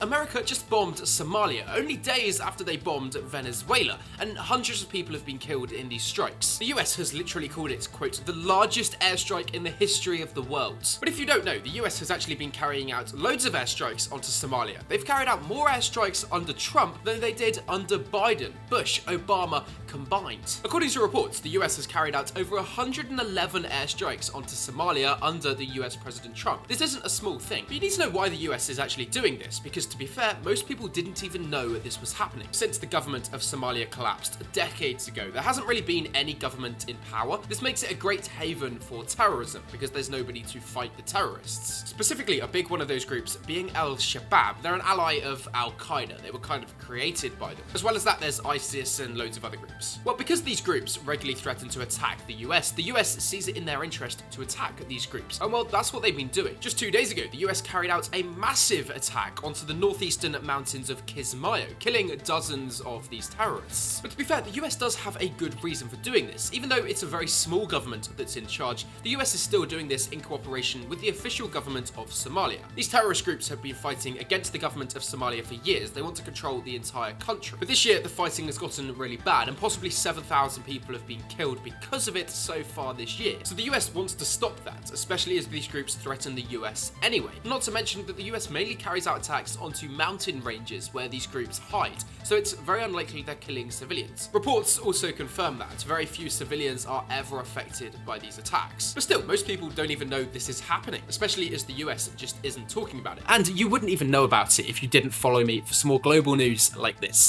America just bombed Somalia only days after they bombed Venezuela, and hundreds of people have been killed in these strikes. The US has literally called it, quote, the largest airstrike in the history of the world. But if you don't know, the US has actually been carrying out loads of airstrikes onto Somalia. They've carried out more airstrikes under Trump than they did under Biden, Bush, Obama combined. According to reports, the US has carried out over 111 airstrikes onto Somalia under the US President Trump. This isn't a small thing, but you need to know why the US is actually doing this, because to be fair, most people didn't even know this was happening. Since the government of Somalia collapsed decades ago, there hasn't really been any government in power. This makes it a great haven for terrorism, because there's nobody to fight the terrorists. Specifically, a big one of those groups being Al-Shabaab. They're an ally of Al-Qaeda. They were kind of created by them. As well as that, there's ISIS and loads of other groups. Well, because these groups regularly threaten to attack the US sees it in their interest to attack these groups. And well, that's what they've been doing. Just 2 days ago, the US carried out a massive attack onto the northeastern mountains of Kismayo, killing dozens of these terrorists. But to be fair, the US does have a good reason for doing this. Even though it's a very small government that's in charge, the US is still doing this in cooperation with the official government of Somalia. These terrorist groups have been fighting against the government of Somalia for years. They want to control the entire country. But this year, the fighting has gotten really bad, and possibly 7,000 people have been killed because of it so far this year. So the US wants to stop that, especially as these groups threaten the US anyway. Not to mention that the US mainly carries out attacks onto mountain ranges where these groups hide, so it's very unlikely they're killing civilians. Reports also confirm that very few civilians are ever affected by these attacks. But still, most people don't even know this is happening, especially as the US just isn't talking about it. And you wouldn't even know about it if you didn't follow me for some more global news like this.